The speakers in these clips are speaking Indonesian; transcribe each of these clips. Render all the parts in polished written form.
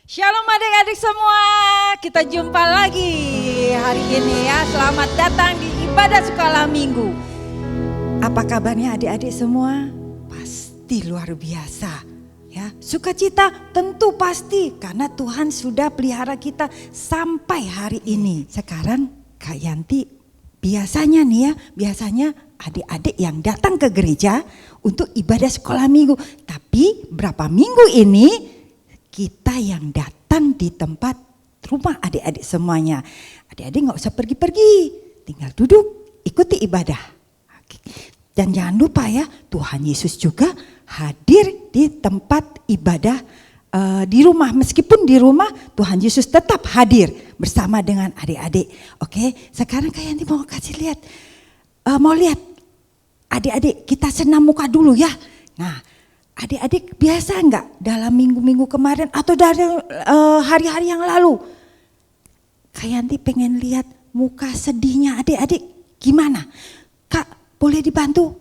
Shalom adik-adik semua, kita jumpa lagi hari ini ya. Selamat datang di ibadah Sukalah Minggu. Apa kabarnya adik-adik semua? Pasti luar biasa ya. Sukacita tentu pasti karena Tuhan sudah pelihara kita sampai hari ini. Sekarang Kak Yanti biasanya nih ya, biasanya adik-adik yang datang ke gereja untuk ibadah Sekolah Minggu. Tapi berapa minggu ini kita yang datang di tempat rumah adik-adik semuanya. Adik-adik gak usah pergi-pergi, tinggal duduk, ikuti ibadah. Dan jangan lupa ya, Tuhan Yesus juga hadir di tempat ibadah di rumah. Meskipun di rumah, Tuhan Yesus tetap hadir bersama dengan adik-adik. Oke, sekarang kayak nanti mau kasih lihat, mau lihat adik-adik kita senam muka dulu ya. Nah, adik-adik biasa enggak dalam minggu-minggu kemarin atau dari hari-hari yang lalu? Kak Yanti pengen lihat muka sedihnya adik-adik gimana? Kak boleh dibantu?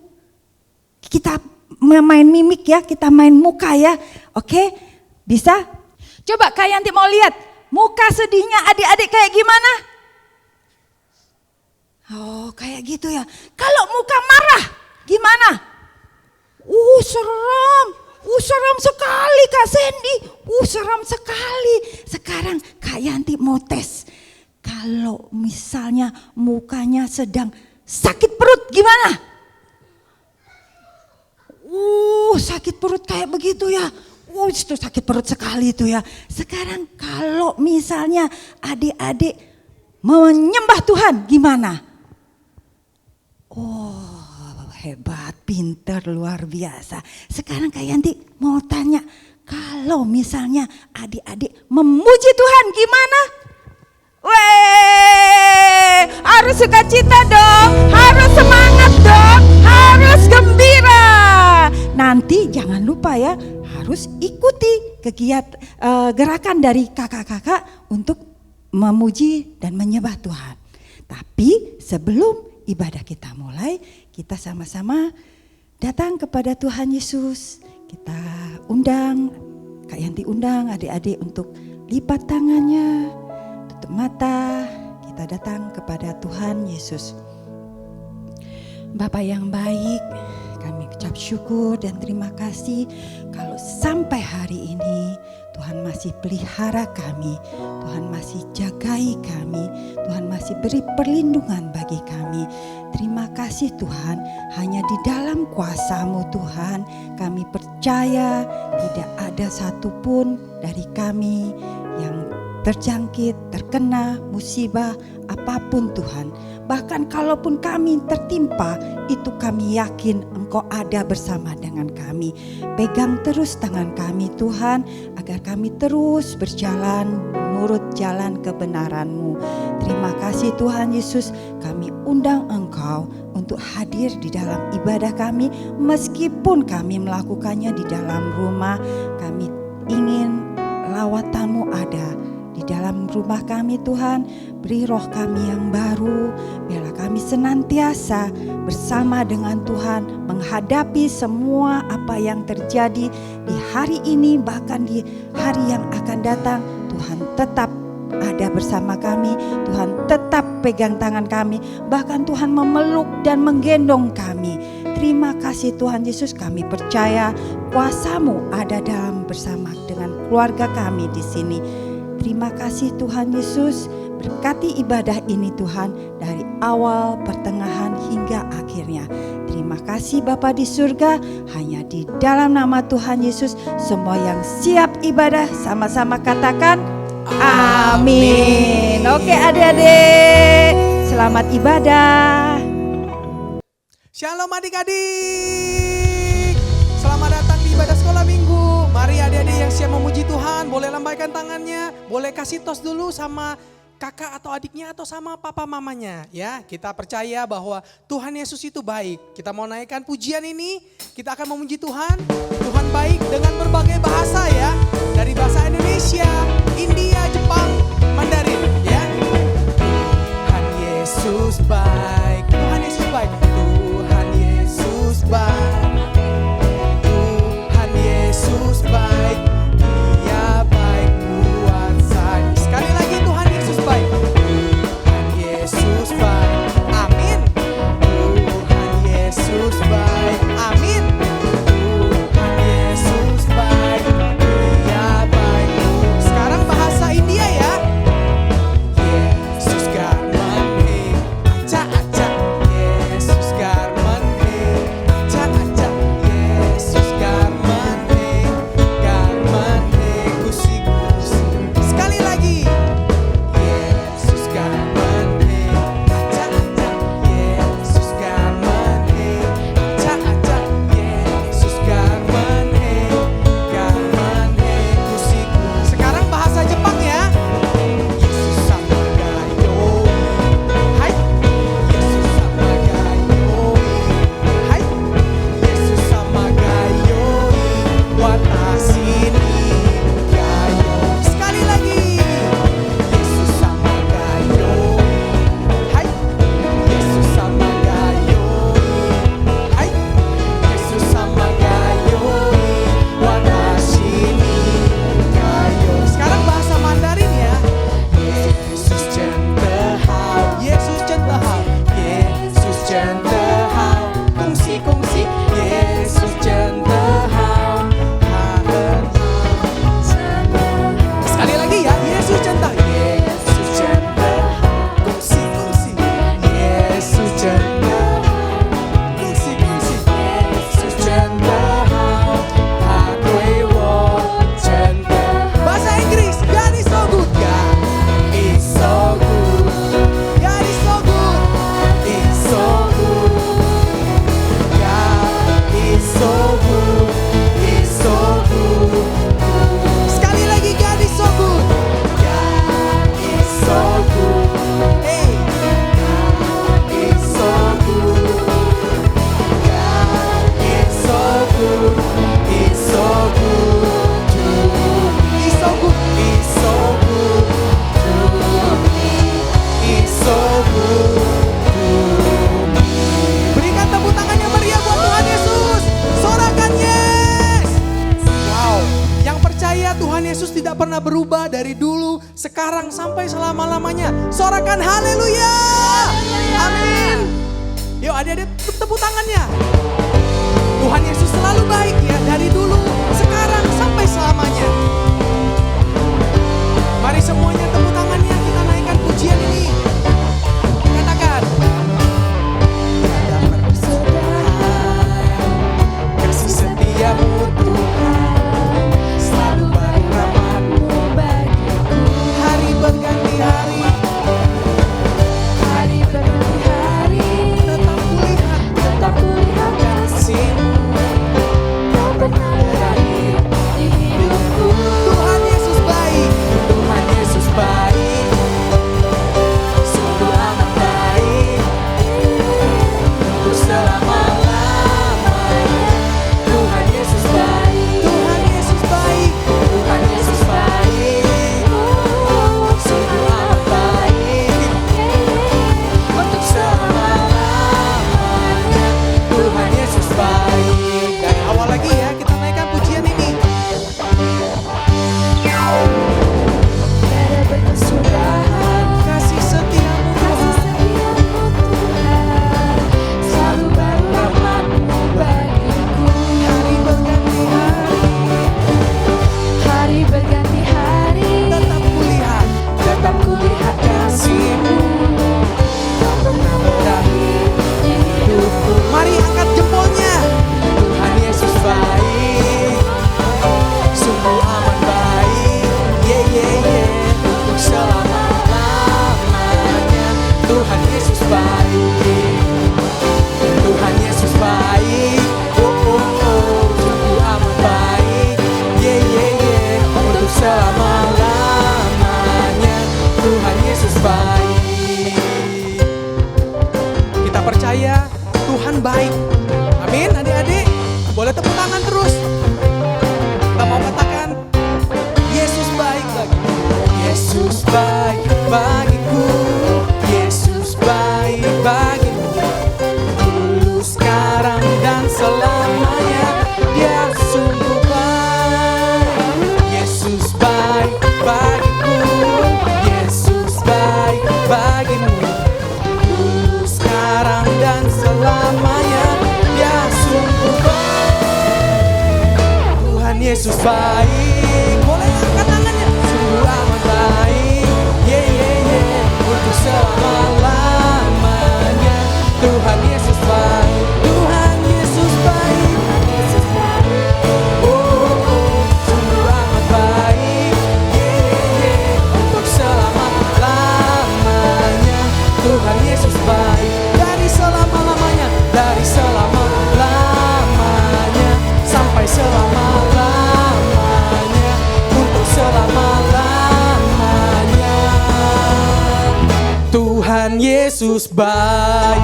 Kita main mimik ya, kita main muka ya. Oke, bisa? Coba Kak Yanti mau lihat muka sedihnya adik-adik kayak gimana? Oh kayak gitu ya. Kalau muka marah gimana? Seram sekali Kak Sandy, seram sekali. Sekarang Kak Yanti mau tes, kalau misalnya mukanya sedang sakit perut gimana? Sakit perut kayak begitu ya, itu sakit perut sekali itu ya. Sekarang kalau misalnya adik-adik menyembah Tuhan gimana? Hebat, pinter, luar biasa. Sekarang Kak Yanti mau tanya, kalau misalnya adik-adik memuji Tuhan gimana? Harus sukacita dong, harus semangat dong, harus gembira. Nanti jangan lupa ya, harus ikuti kegiatan gerakan dari kakak-kakak untuk memuji dan menyembah Tuhan. Tapi sebelum ibadah kita mulai, kita sama-sama datang kepada Tuhan Yesus. Kita undang, Kak Yanti undang adik-adik untuk lipat tangannya, tutup mata. Kita datang kepada Tuhan Yesus. Bapa yang baik, kami ucap syukur dan terima kasih kalau sampai hari ini Tuhan masih pelihara kami, Tuhan masih jagai kami, Tuhan masih beri perlindungan bagi kami. Terima kasih Tuhan, hanya di dalam kuasa-Mu Tuhan kami percaya tidak ada satupun dari kami yang terjangkit, terkena musibah apapun Tuhan. Bahkan kalaupun kami tertimpa, itu kami yakin Engkau ada bersama dengan kami. Pegang terus tangan kami Tuhan, agar kami terus berjalan menurut jalan kebenaran-Mu. Terima kasih Tuhan Yesus, kami undang Engkau untuk hadir di dalam ibadah kami. Meskipun kami melakukannya di dalam rumah, kami ingin lawatan-Mu ada di dalam rumah kami Tuhan. Beri roh kami yang baru, biarlah kami senantiasa bersama dengan Tuhan menghadapi semua apa yang terjadi di hari ini, bahkan di hari yang akan datang. Tuhan tetap ada bersama kami, Tuhan tetap pegang tangan kami, bahkan Tuhan memeluk dan menggendong kami. Terima kasih Tuhan Yesus, kami percaya kuasa-Mu ada dalam bersama dengan keluarga kami di sini. Terima kasih Tuhan Yesus, berkati ibadah ini Tuhan dari awal, pertengahan hingga akhirnya. Terima kasih Bapa di surga, hanya di dalam nama Tuhan Yesus semua yang siap ibadah sama-sama katakan amin. Oke adik-adik, selamat ibadah. Shalom adik-adik, selamat datang di ibadah Sekolah Minggu. Mari adik-adik yang siap memuji Tuhan, boleh lambaikan tangannya, boleh kasih tos dulu sama kakak atau adiknya atau sama papa mamanya ya. Kita percaya bahwa Tuhan Yesus itu baik. Kita mau naikkan pujian ini, kita akan memuji Tuhan. Tuhan baik dengan berbagai bahasa ya, dari bahasa Indonesia, India, Jepang, Mandarin ya. Tuhan Yesus baik, Tuhan Yesus baik, Tuhan Yesus baik. Tuhan Yesus baik, Dia baik. percaya Tuhan Yesus tidak pernah berubah dari dulu, sekarang sampai selama-lamanya. Sorakan haleluya. Amin. Yuk adik-adik tepuk tangannya. Tuhan Yesus selalu baik ya, dari dulu, sekarang sampai selamanya. Mari semuanya tepuk tangannya, kita naikkan pujian ini. Katakan. Kasih setiamu Tuhan, selalu baik rahmat-Mu bagiku. Hari berganti hari, Hari berganti hari, tetap kulihat kasih-Mu. Kau pernah berakhir di hidupku. Tuhan Yesus baik, Tuhan Yesus baik, sungguh amat baik, untuk selama-lamanya. Tuhan Yesus baik, Tuhan Yesus baik, Tuhan Yesus baik, sungguh amat baik, untuk selama-lamanya. Tuhan Yesus baik. Dari awal lagi ya, kita naikkan pujian ini. Tiada berkesudahan, Kasih setiamu kasih Tuhan, setiamu Tuhan, selalu baru rahmat-Mu bagiku. hari berganti hari, Hari berganti hari, tetap kulihat kasih-Mu. Kau pernah berakhir di hidupku. Mari angkat jempolnya. Tuhan Yesus baik, sungguh amat baik, untuk selama-lamanya. Tuhan Yesus baik, Tuhan Yesus baik, sungguh amat baik, untuk selama-lamanya. Tuhan Yesus baik. Kita percaya Tuhan baik. Amin adik-adik. Boleh tepuk tangan terus. Kita mau katakan Yesus baik bagiku. Yesus baik bagiku. Yesus baik bagiku. Dulu, sekarang dan selamanya. Dia sungguh baik. Yesus baik bagiku. Yesus baik bagimu. Dulu, sekarang dan selamanya. Dia sungguh baik. Tuhan Yesus baik. Boleh angkat tangannya. Sungguh amat baik. Untuk selama-lamanya. Tuhan Yesus baik. Tuhan Yesus baik. Yesus baik, Sungguh amat baik. Untuk selama-lamanya. Tuhan Yesus baik. Dari selama-lamanya. Dari selama-lamanya. Sampai selama-lamanya. Untuk selama-lamanya. Tuhan Yesus baik.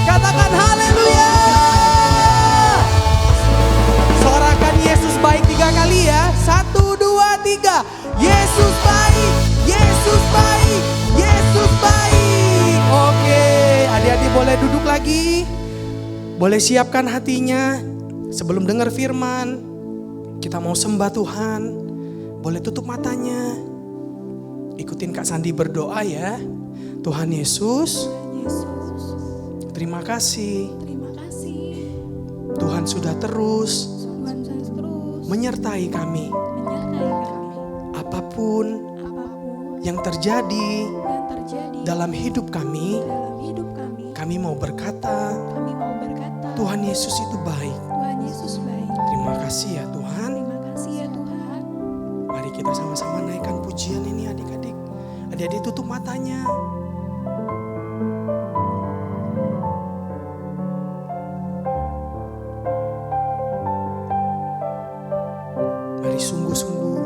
Katakan haleluya. Sorakan Yesus baik 3 kali ya. 1, 2, 3. Yesus baik, Yesus baik, Yesus baik. Oke, adik-adik boleh duduk lagi. Boleh siapkan hatinya sebelum dengar firman. Kita mau sembah Tuhan. Boleh tutup matanya. Ikutin Kak Sandi berdoa ya. Tuhan Yesus, terima kasih. terima kasih. Tuhan sudah terus Tuhan terus menyertai kami. menyertai kami. Apapun Apapun yang terjadi yang terjadi dalam hidup kami, dalam hidup kami mau berkata, kami mau berkata, Tuhan Yesus itu baik. Tuhan Yesus baik. Terima kasih ya Tuhan. Terima kasih ya Tuhan. Mari kita sama-sama naikkan pujian ini adik-adik. Adik-adik tutup matanya. Mari sungguh-sungguh.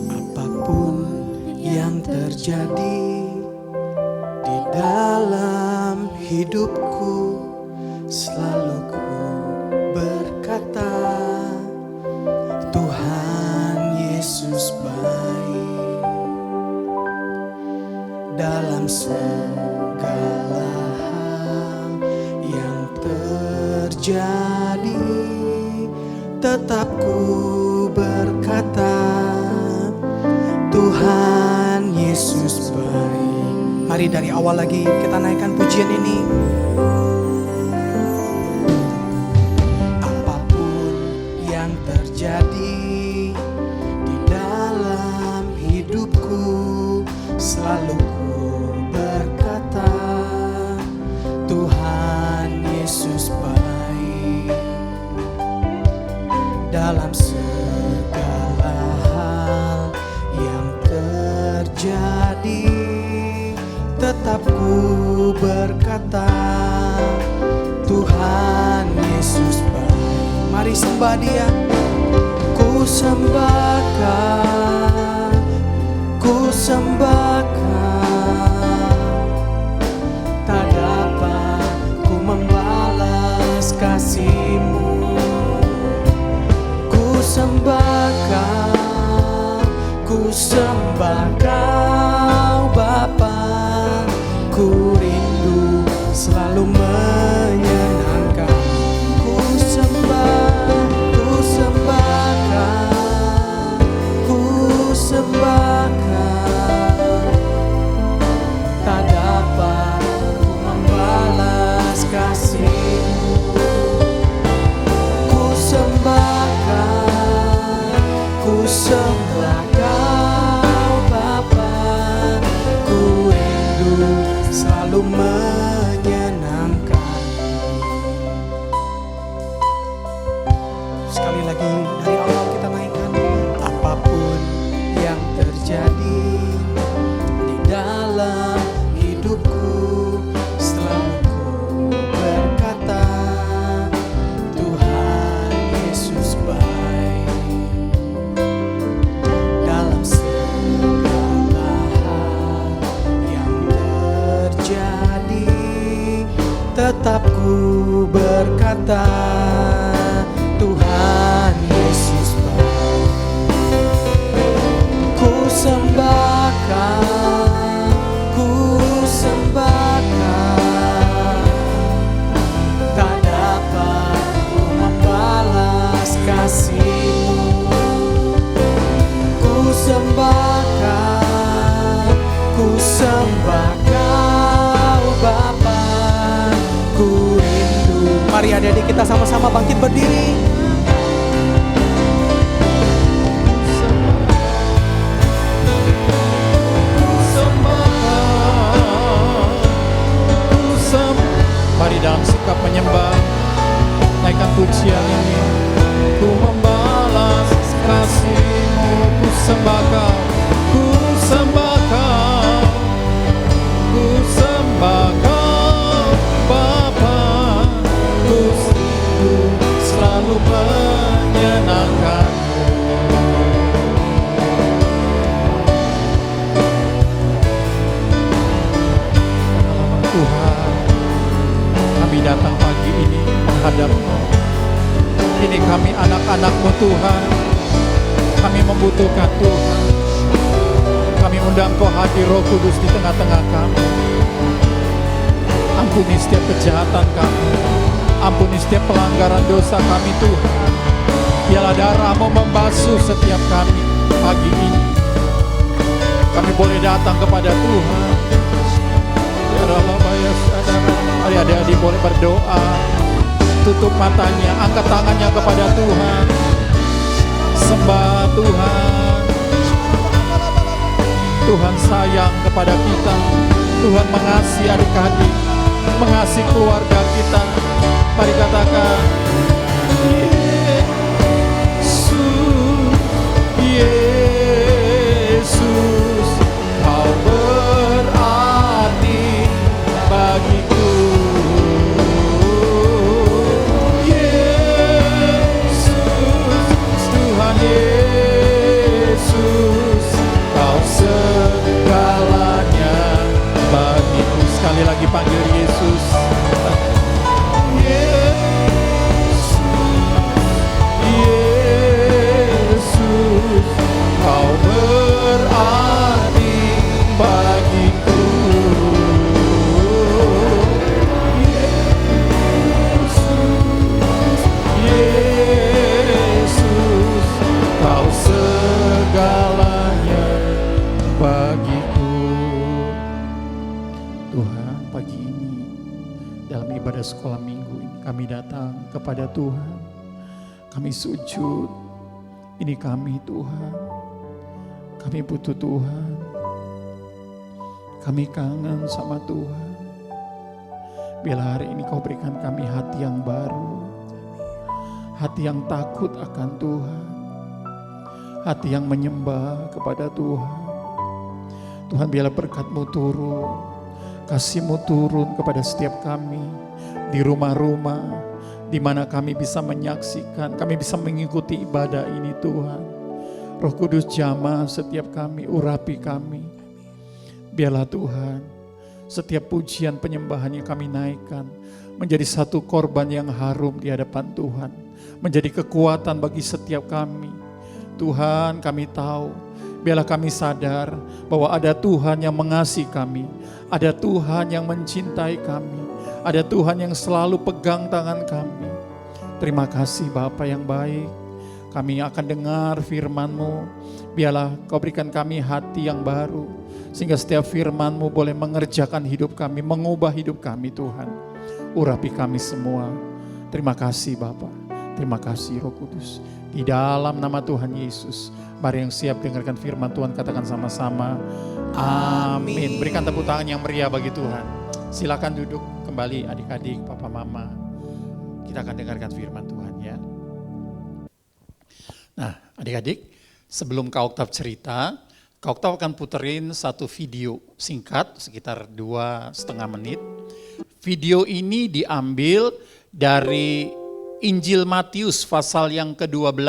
Apapun yang terjadi di dalam hidupku, selalu ku berkata, Tuhan Yesus baik dalam segala terjadi, tetap ku berkata, Tuhan Yesus baik. Mari dari awal lagi kita naikkan pujian ini. Apapun yang terjadi di dalam hidupku, selalu ku berkata, Tuhan Yesus baik. Dalam segala hal yang terjadi, tetap ku berkata, Tuhan Yesus baik. Mari sembah Dia. Ku sembahkan, ku sembahkan, tak dapat ku membalas kasih-Mu. Ku sembahkan, ku sembah Kau Bapa, ku rindu selalu menyenangkan. Ku sembahkan, ku sembahkan, tak dapat ku membalas kasih-Mu. Ku sembahkan, ku sembah Kau Bapa, ku rindu selalu menyenangkan. Sekali lagi dari awal kita naikkan. Apapun yang terjadi di dalam hidupku, selalu ku berkata, Tuhan Yesus baik. Dalam segala hal yang terjadi, tetap ku berkata, Tuhan Yesus baik. Ku sembahkan, ku sembahkan, tak dapat ku membalas kasih-Mu. Ku sembahkan, ku sembah Kau Bapa, ku rindu. Mari adik-adik kita sama-sama bangkit berdiri. Mari dalam sikap menyembah, naikkan pujian ini. Ku membalas kasih-Mu, ku sembah Kau, ku sembah Kau, ku sembah Kau Bapa, ku selalu menyenangkan. Tuhan, kami datang pagi ini menghadap-Mu. Ini kami anak-anak-Mu Tuhan. Kami membutuhkan Tuhan. Kami undang Kau hadir Roh Kudus di tengah-tengah kami. Ampuni setiap kejahatan kami. Ampuni setiap pelanggaran dosa kami Tuhan. Biarlah darah-Mu membasuh setiap kami pagi ini. Kami boleh datang kepada Tuhan. Mari adik-adik boleh berdoa. Tutup matanya, angkat tangannya kepada Tuhan. Sembah Tuhan. Tuhan sayang kepada kita. Tuhan mengasihi adik-adik, mengasihi keluarga kita. Mari katakan, Yesus, Yesus, Kau berarti bagiku. Yesus, Tuhan Yesus, Kau segalanya bagiku. Sekali lagi panggil Yesus. Yesus, Kau berarti bagiku. Yesus, ibadah sekolah minggu ini kami datang kepada Tuhan. Kami sujud. Ini kami Tuhan. Kami butuh Tuhan. Kami kangen sama Tuhan. Biarlah hari ini Kau berikan kami hati yang baru. Hati yang takut akan Tuhan. Hati yang menyembah kepada Tuhan. Tuhan, biarlah berkat-Mu turun. Kasih-Mu turun kepada setiap kami. Di rumah-rumah. Di mana kami bisa menyaksikan. Kami bisa mengikuti ibadah ini Tuhan. Roh Kudus jamah setiap kami. Urapi kami. Biarlah Tuhan, setiap pujian penyembahan yang kami naikkan menjadi satu korban yang harum di hadapan Tuhan. Menjadi kekuatan bagi setiap kami. Tuhan, kami tahu, biarlah kami sadar bahwa ada Tuhan yang mengasihi kami. Ada Tuhan yang mencintai kami. Ada Tuhan yang selalu pegang tangan kami. Terima kasih Bapa yang baik. Kami akan dengar firman-Mu. Biarlah Kau berikan kami hati yang baru. Sehingga setiap firman-Mu boleh mengerjakan hidup kami, mengubah hidup kami Tuhan. Urapi kami semua. Terima kasih Bapa. Terima kasih Roh Kudus. Di dalam nama Tuhan Yesus. Mari yang siap dengarkan firman Tuhan katakan sama-sama. Amin. Berikan tepuk tangan yang meriah bagi Tuhan. Silakan duduk kembali adik-adik, papa mama. Kita akan dengarkan firman Tuhan ya. Nah adik-adik, sebelum Kak Oktav cerita, Kak Oktav akan puterin satu video singkat sekitar 2,5 menit. Video ini diambil dari Injil Matius pasal yang ke-12.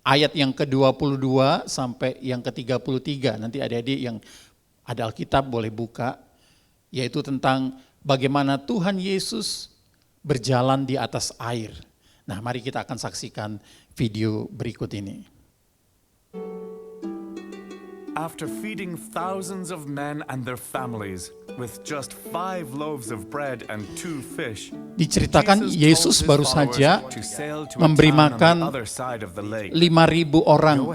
Ayat yang ke-22 sampai yang ke-33. Nanti adik-adik yang ada Alkitab boleh buka. Yaitu tentang bagaimana Tuhan Yesus berjalan di atas air. Nah mari kita akan saksikan video berikut ini. After feeding thousands of men and their families with just 5 loaves of bread and 2 fish, diceritakan Yesus baru saja memberi makan 5.000 orang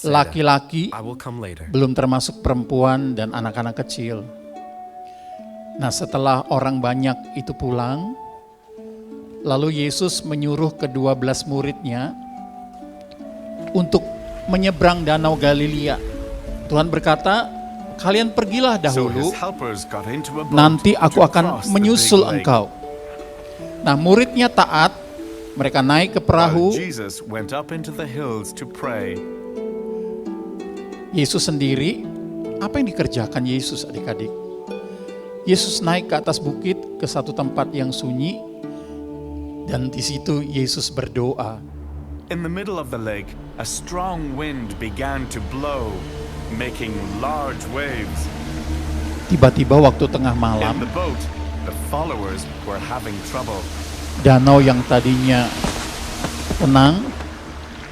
laki-laki, belum termasuk perempuan dan anak-anak kecil. Nah setelah orang banyak itu pulang, lalu Yesus menyuruh ke-12 muridnya untuk menyeberang danau Galilea. Tuhan berkata, kalian pergilah dahulu, nanti aku akan menyusul engkau. Nah muridnya taat, mereka naik ke perahu. Yesus sendiri, apa yang dikerjakan Yesus adik-adik? Yesus naik ke atas bukit ke satu tempat yang sunyi, dan di situ Yesus berdoa. In the middle of the lake, a strong wind began to blow, making large waves. Tiba-tiba waktu tengah In malam, the boat, the followers were having trouble. danau yang tadinya tenang,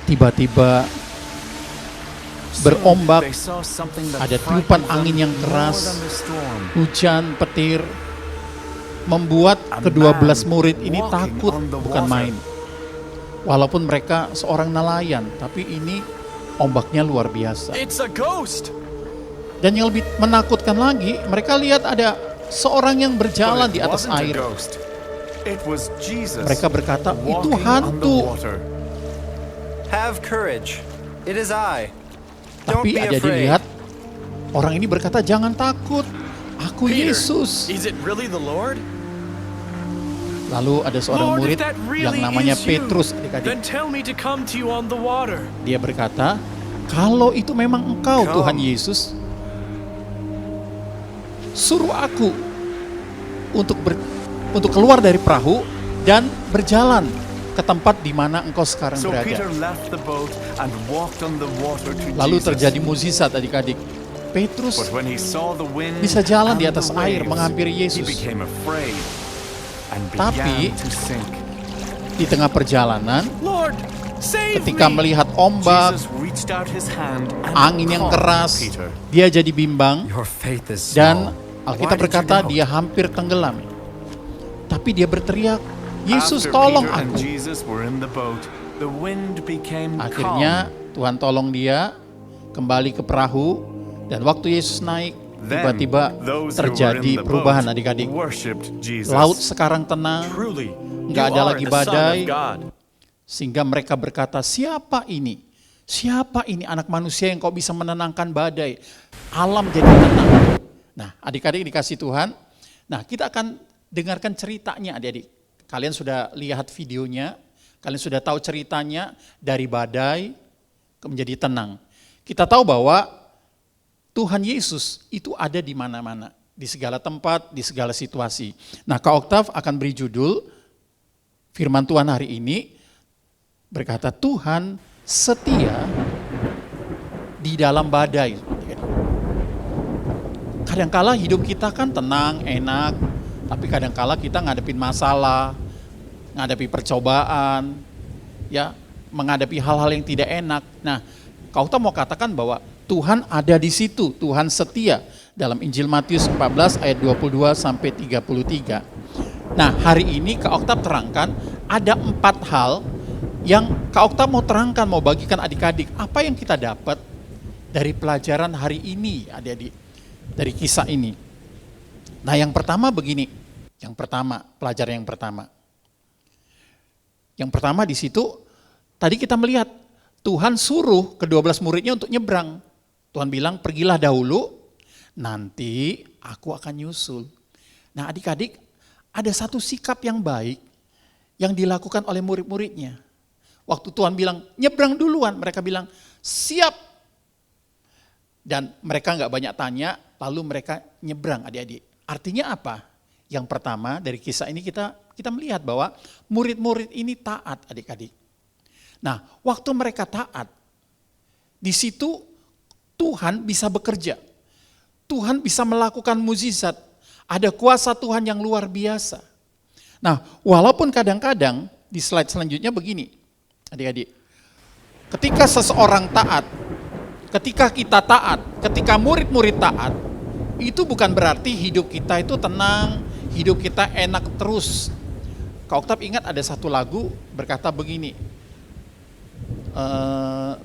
tiba-tiba berombak, They saw something that ada frightened tiupan them angin yang more keras, than the storm. hujan, petir, membuat ke-12 murid ini takut bukan main. Walaupun mereka seorang nelayan, tapi ini ombaknya luar biasa. It's a ghost. Dan yang lebih menakutkan lagi, mereka lihat ada seorang yang berjalan di atas air. It was Jesus. Mereka berkata, itu walking on the hantu. water. Have courage. It is I. Don't Tapi be ada afraid. dilihat, orang ini berkata, jangan takut, aku Peter, Yesus. Is it really the Lord? Lalu ada seorang Lord, murid if that yang really namanya is you, Petrus, then adik-adik. tell me to come to you on the water. Dia berkata, kalau itu memang engkau Come. Tuhan Yesus, suruh aku untuk keluar dari perahu dan berjalan ke tempat di mana engkau sekarang So berada. Peter left the boat and walked on the water to Lalu Jesus. terjadi mukjizat adik-adik. Petrus But when he saw the wind bisa jalan and di atas the air waves, menghampiri he Yesus. became afraid and Tapi began to sink. di tengah perjalanan, Lord, save ketika me. melihat ombak, Jesus reached out his hand and angin yang caught keras, Peter. dia jadi bimbang Your faith is dan small. Alkitab Why did you berkata doubt? dia hampir tenggelam. Tapi dia berteriak, Yesus After tolong Peter and aku. Jesus were in the boat, the wind became Akhirnya calm. Tuhan tolong dia kembali ke perahu, dan waktu Yesus naik, Tiba-tiba those who were in terjadi the perubahan boat adik-adik. worshipped Jesus. Laut sekarang tenang, Truly, nggak you ada are lagi the Son badai. of God. Sehingga mereka berkata, siapa ini? Siapa ini anak manusia yang kau bisa menenangkan badai? Alam jadi tenang. Nah, adik-adik dikasih Tuhan. Nah, kita akan dengarkan ceritanya adik-adik. Kalian sudah lihat videonya, kalian sudah tahu ceritanya dari badai menjadi tenang. Kita tahu bahwa Tuhan Yesus itu ada di mana-mana, di segala tempat, di segala situasi. Nah, Kak Oktav akan beri judul firman Tuhan hari ini berkata Tuhan setia di dalam badai. Kadangkala hidup kita kan tenang, enak, tapi kadangkala kita ngadepin masalah, ngadepi percobaan, ya, menghadapi hal-hal yang tidak enak. Nah, Kak Oktav mau katakan bahwa Tuhan ada di situ, Tuhan setia dalam Injil Matius 14 ayat 22 sampai 33. Nah, hari ini Kak Oktav terangkan ada 4 hal yang Kak Oktav mau terangkan, mau bagikan adik-adik. Apa yang kita dapat dari pelajaran hari ini, adik-adik, dari kisah ini. Nah, yang pertama begini, pelajaran yang pertama. Yang pertama di situ, tadi kita melihat Tuhan suruh ke-12 muridnya untuk nyebrang. Tuhan bilang, pergilah dahulu, nanti aku akan nyusul. Nah, adik-adik, ada satu sikap yang baik yang dilakukan oleh murid-muridnya. Waktu Tuhan bilang, nyebrang duluan, mereka bilang, siap. Dan mereka nggak banyak tanya, lalu mereka nyebrang adik-adik. Artinya apa? Yang pertama dari kisah ini kita melihat bahwa murid-murid ini taat adik-adik. Nah, waktu mereka taat, di situ Tuhan bisa bekerja. Tuhan bisa melakukan mukjizat. Ada kuasa Tuhan yang luar biasa. Nah, walaupun kadang-kadang di slide selanjutnya begini, adik-adik. Ketika seseorang taat, ketika kita taat, ketika murid-murid taat, itu bukan berarti hidup kita itu tenang, hidup kita enak terus. Kak Oktav ingat ada satu lagu berkata begini,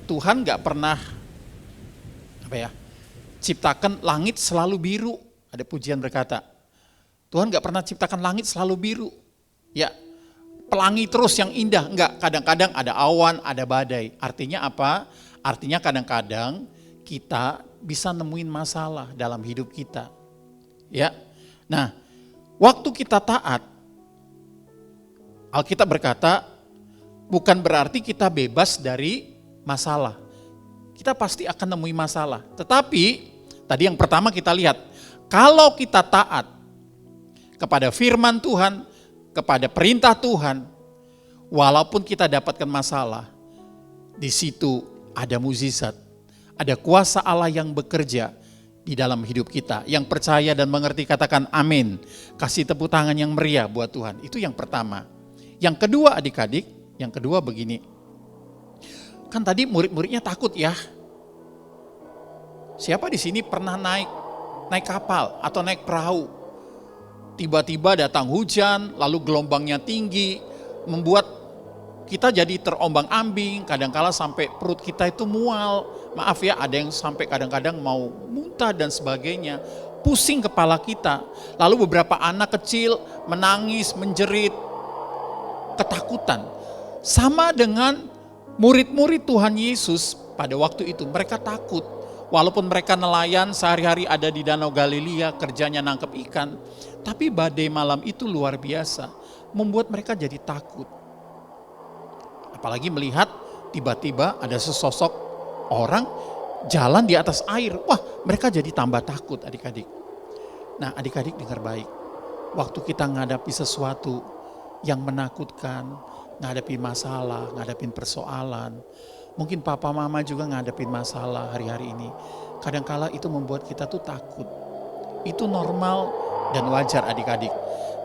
Tuhan gak pernah ciptakan langit selalu biru. Ada pujian berkata, Tuhan gak pernah ciptakan langit selalu biru. Ya, pelangi terus yang indah, enggak, kadang-kadang ada awan, ada badai. Artinya apa? Artinya kadang-kadang kita bisa nemuin masalah dalam hidup kita. Ya. Nah, waktu kita taat, Alkitab berkata bukan berarti kita bebas dari masalah. Kita pasti akan nemui masalah. Tetapi tadi yang pertama kita lihat, kalau kita taat kepada firman Tuhan, kepada perintah Tuhan, walaupun kita dapatkan masalah, di situ ada mukjizat, ada kuasa Allah yang bekerja di dalam hidup kita. Yang percaya dan mengerti katakan amin. Kasih tepuk tangan yang meriah buat Tuhan. Itu yang pertama. Yang kedua adik-adik, yang kedua begini. Kan tadi murid-muridnya takut ya. Siapa di sini pernah naik kapal atau naik perahu? Tiba-tiba datang hujan, lalu gelombangnya tinggi, membuat kita jadi terombang-ambing, kadang-kala sampai perut kita itu mual. Maaf ya, ada yang sampai kadang-kadang mau muntah dan sebagainya. Pusing kepala kita. Lalu beberapa anak kecil menangis, menjerit, ketakutan. Sama dengan murid-murid Tuhan Yesus pada waktu itu, mereka takut. Walaupun mereka nelayan sehari-hari ada di Danau Galilea, kerjanya nangkep ikan. Tapi badai malam itu luar biasa, membuat mereka jadi takut. Apalagi melihat tiba-tiba ada sesosok orang jalan di atas air. Wah, mereka jadi tambah takut adik-adik. Nah adik-adik dengar baik. Waktu kita menghadapi sesuatu yang menakutkan, ngadepin masalah, ngadepin persoalan. Mungkin papa mama juga ngadepin masalah hari-hari ini. Kadangkala itu membuat kita tuh takut. Itu normal dan wajar adik-adik.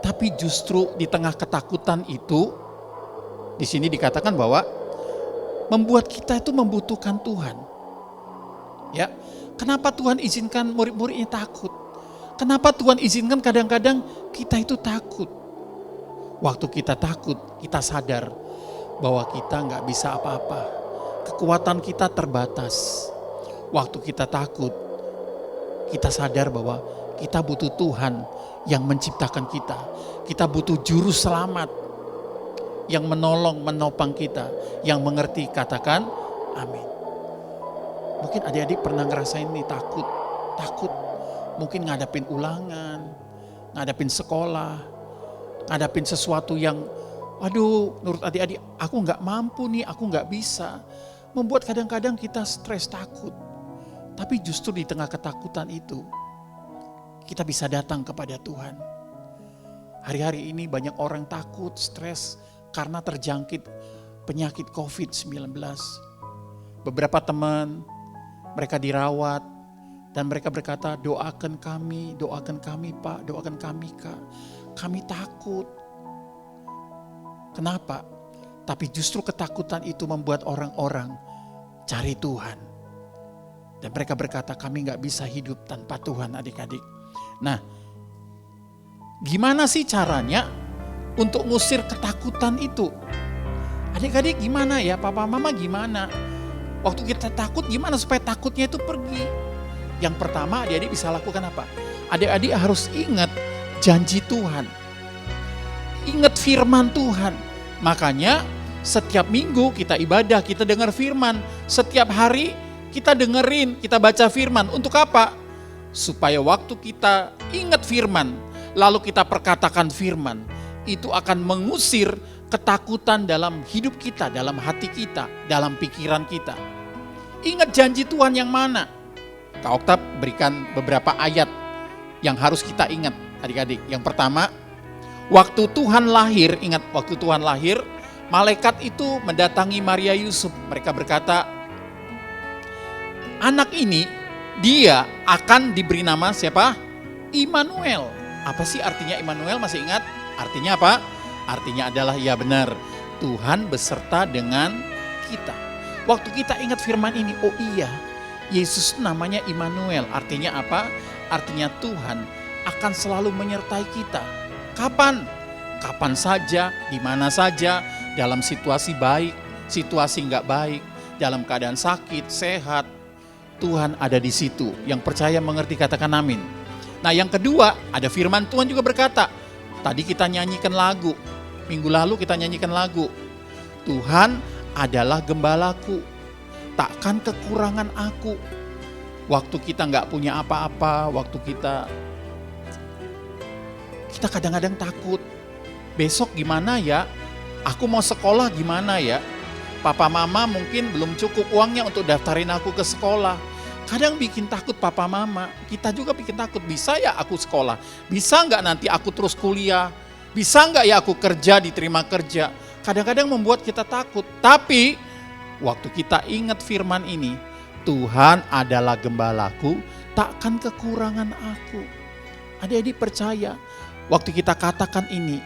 Tapi justru di tengah ketakutan itu, di sini dikatakan bahwa membuat kita itu membutuhkan Tuhan. Ya, kenapa Tuhan izinkan murid-muridnya takut? Kenapa Tuhan izinkan kadang-kadang kita itu takut? Waktu kita takut, kita sadar bahwa kita nggak bisa apa-apa. Kekuatan kita terbatas. Waktu kita takut, kita sadar bahwa kita butuh Tuhan yang menciptakan kita. Kita butuh juru selamat yang menolong, menopang kita, yang mengerti. Katakan amin. Mungkin adik-adik pernah ngerasain nih takut. Mungkin ngadapin ulangan, ngadapin sekolah, ngadapin sesuatu yang waduh, menurut adik-adik aku gak mampu nih, aku gak bisa. Membuat kadang-kadang kita stres, takut. Tapi justru di tengah ketakutan itu, kita bisa datang kepada Tuhan. Hari-hari ini banyak orang takut, stres karena terjangkit penyakit COVID-19. Beberapa teman, mereka dirawat dan mereka berkata, doakan kami Pak, doakan kami Kak. Kami takut. Kenapa? Tapi justru ketakutan itu membuat orang-orang cari Tuhan. Dan mereka berkata, kami gak bisa hidup tanpa Tuhan, adik-adik. Nah, gimana sih caranya untuk ngusir ketakutan itu? Adik-adik gimana ya, papa mama gimana? Waktu kita takut gimana supaya takutnya itu pergi? Yang pertama adik-adik bisa lakukan apa? Adik-adik harus ingat janji Tuhan. Ingat firman Tuhan. Makanya setiap minggu kita ibadah, kita dengar firman. Setiap hari kita dengerin, kita baca firman. Untuk apa? Supaya waktu kita ingat firman, lalu kita perkatakan firman, itu akan mengusir ketakutan dalam hidup kita, dalam hati kita, dalam pikiran kita. Ingat janji Tuhan yang mana? Kak Okta berikan beberapa ayat yang harus kita ingat, adik-adik. Yang pertama, waktu Tuhan lahir, ingat waktu Tuhan lahir, malaikat itu mendatangi Maria Yusuf. Mereka berkata, anak ini dia akan diberi nama siapa? Immanuel. Apa sih artinya Immanuel? Masih ingat? Artinya apa? Artinya adalah ya benar, Tuhan beserta dengan kita. Waktu kita ingat firman ini, oh iya, Yesus namanya Immanuel. Artinya apa? Artinya Tuhan akan selalu menyertai kita. Kapan? Kapan saja, di mana saja, dalam situasi baik, situasi enggak baik, dalam keadaan sakit, sehat, Tuhan ada di situ. Yang percaya mengerti katakan amin. Nah yang kedua, ada firman Tuhan juga berkata, tadi kita nyanyikan lagu, minggu lalu kita nyanyikan lagu, Tuhan adalah gembalaku, takkan kekurangan aku. Waktu kita nggak punya apa-apa, waktu kita kadang-kadang takut, besok gimana ya, aku mau sekolah gimana ya, papa mama mungkin belum cukup uangnya untuk daftarin aku ke sekolah. Kadang bikin takut papa mama, kita juga bikin takut, bisa ya aku sekolah, bisa nggak nanti aku terus kuliah, bisa nggak ya aku kerja, diterima kerja. Kadang-kadang membuat kita takut, tapi waktu kita ingat firman ini, Tuhan adalah gembalaku, takkan kekurangan aku. Adik-adik percaya, waktu kita katakan ini,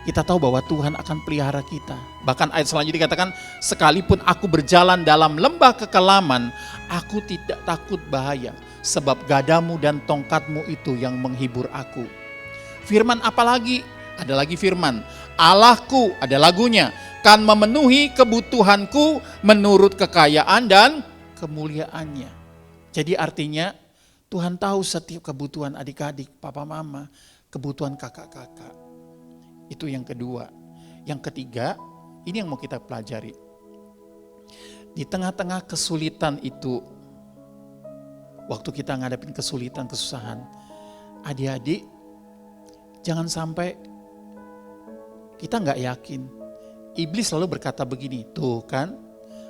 kita tahu bahwa Tuhan akan pelihara kita. Bahkan ayat selanjutnya dikatakan, sekalipun aku berjalan dalam lembah kekelaman, aku tidak takut bahaya, sebab gadamu dan tongkatmu itu yang menghibur aku. Firman apa lagi? Ada lagi firman, Allahku, ada lagunya, kan memenuhi kebutuhanku menurut kekayaan dan kemuliaannya. Jadi artinya Tuhan tahu setiap kebutuhan adik-adik, papa mama, kebutuhan kakak-kakak. Itu yang kedua. Yang ketiga, ini yang mau kita pelajari. Di tengah-tengah kesulitan itu, waktu kita ngadepin kesulitan, kesusahan, adik-adik, jangan sampai kita nggak yakin. Iblis selalu berkata begini, tuh kan,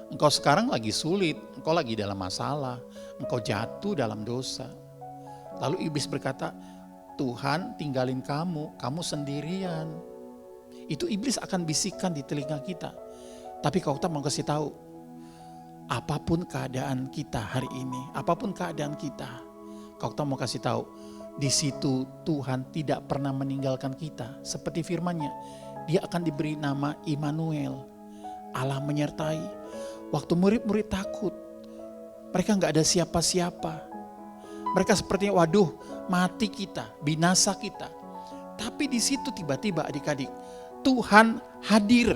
engkau sekarang lagi sulit, engkau lagi dalam masalah, engkau jatuh dalam dosa. Lalu iblis berkata, Tuhan tinggalin kamu, kamu sendirian. Itu iblis akan bisikan di telinga kita. Tapi kalau kita mau kasih tahu, apapun keadaan kita hari ini, apapun keadaan kita, kalau kita mau kasih tahu, di situ Tuhan tidak pernah meninggalkan kita. Seperti firman-Nya, Dia akan diberi nama Immanuel, Allah menyertai. Waktu murid-murid takut, mereka nggak ada siapa-siapa. Mereka sepertinya, waduh, mati kita, binasa kita. Tapi di situ tiba-tiba adik-adik, Tuhan hadir.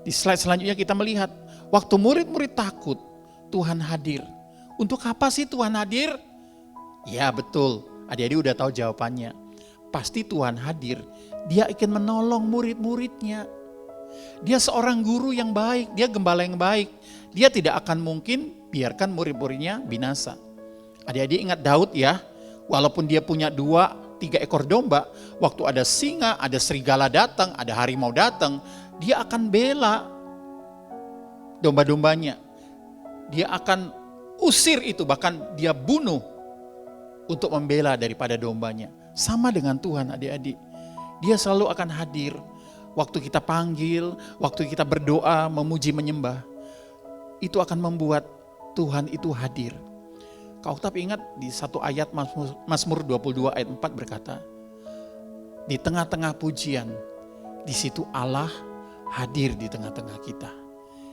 Di slide selanjutnya kita melihat, waktu murid-murid takut, Tuhan hadir. Untuk apa sih Tuhan hadir? Ya betul, adik-adik udah tahu jawabannya. Pasti Tuhan hadir, dia ingin menolong murid-muridnya. Dia seorang guru yang baik, dia gembala yang baik. Dia tidak akan mungkin biarkan murid-muridnya binasa. Adik-adik ingat Daud ya, walaupun dia punya 2-3 ekor domba, waktu ada singa, ada serigala datang, ada harimau datang, dia akan bela domba-dombanya. Dia akan usir itu, bahkan dia bunuh untuk membela daripada dombanya. Sama dengan Tuhan adik-adik. Dia selalu akan hadir waktu kita panggil, waktu kita berdoa, memuji, menyembah. Itu akan membuat Tuhan itu hadir. Kak Oktav ingat di satu ayat Mazmur 22 ayat 4 berkata, di tengah-tengah pujian, di situ Allah hadir di tengah-tengah kita.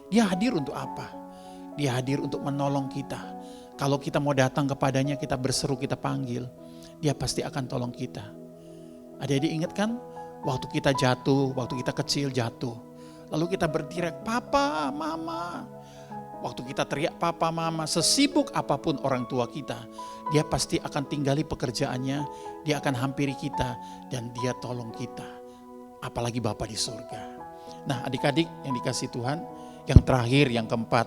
Dia hadir untuk apa? Dia hadir untuk menolong kita. Kalau kita mau datang kepadanya, kita berseru, kita panggil, dia pasti akan tolong kita. Adik-adik ingat kan? Waktu kita jatuh, waktu kita kecil jatuh. Lalu kita berteriak, Papa, Mama. Waktu kita teriak Papa, Mama, sesibuk apapun orang tua kita, dia pasti akan tinggali pekerjaannya, dia akan hampiri kita, dan dia tolong kita. Apalagi Bapa di surga. Nah adik-adik yang dikasih Tuhan, yang terakhir, yang keempat.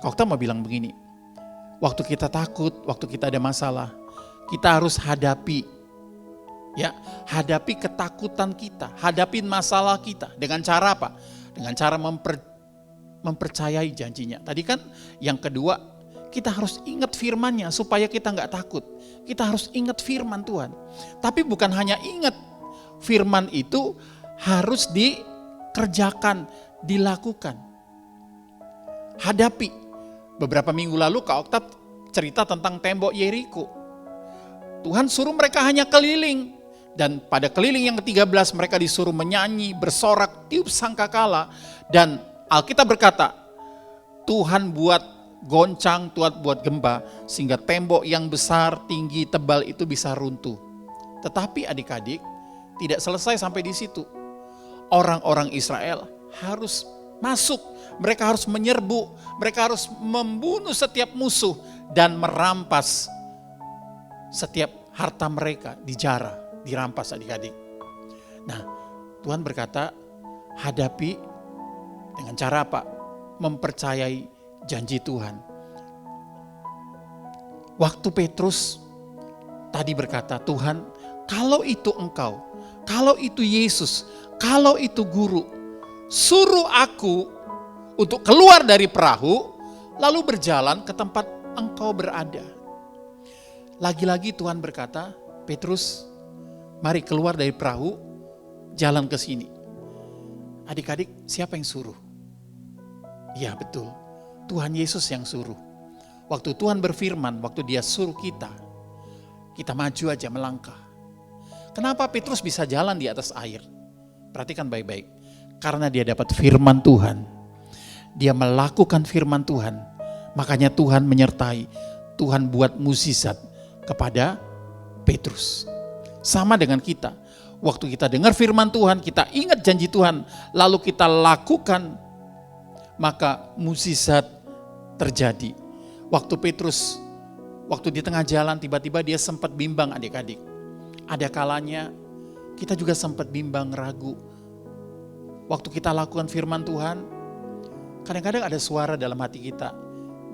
Kak Oktav mau bilang begini, waktu kita takut, waktu kita ada masalah, kita harus hadapi. Ya, hadapi ketakutan kita, hadapin masalah kita. Dengan cara apa? Dengan cara mempercayai janjinya. Tadi kan yang kedua, kita harus ingat firman-Nya supaya kita nggak takut. Kita harus ingat firman Tuhan. Tapi bukan hanya ingat, firman itu harus dikerjakan, dilakukan. Hadapi. Beberapa minggu lalu Kak Oktav cerita tentang tembok Yeriko. Tuhan suruh mereka hanya keliling. Dan pada keliling yang ke-13 mereka disuruh menyanyi, bersorak, tiup sangkakala. Dan Alkitab berkata, Tuhan buat goncang, Tuhan buat gempa, sehingga tembok yang besar, tinggi, tebal itu bisa runtuh. Tetapi adik-adik, tidak selesai sampai di situ. Orang-orang Israel harus masuk, mereka harus menyerbu, mereka harus membunuh setiap musuh dan merampas setiap harta mereka, dijarah. Dirampas adik-adik. Nah, Tuhan berkata, hadapi dengan cara apa? Mempercayai janji Tuhan. Waktu Petrus tadi berkata, Tuhan, kalau itu Engkau, kalau itu Yesus, kalau itu Guru, suruh aku untuk keluar dari perahu, lalu berjalan ke tempat Engkau berada. Lagi-lagi Tuhan berkata, Petrus, mari keluar dari perahu, jalan ke sini. Adik-adik, siapa yang suruh? Ya betul, Tuhan Yesus yang suruh. Waktu Tuhan berfirman, waktu dia suruh kita maju aja melangkah. Kenapa Petrus bisa jalan di atas air? Perhatikan baik-baik. Karena dia dapat firman Tuhan. Dia melakukan firman Tuhan. Makanya Tuhan menyertai. Tuhan buat mukjizat kepada Petrus. Sama dengan kita, waktu kita dengar firman Tuhan, kita ingat janji Tuhan, lalu kita lakukan, maka mukjizat terjadi. Waktu Petrus, waktu di tengah jalan tiba-tiba dia sempat bimbang adik-adik. Ada kalanya kita juga sempat bimbang, ragu. Waktu kita lakukan firman Tuhan, kadang-kadang ada suara dalam hati kita,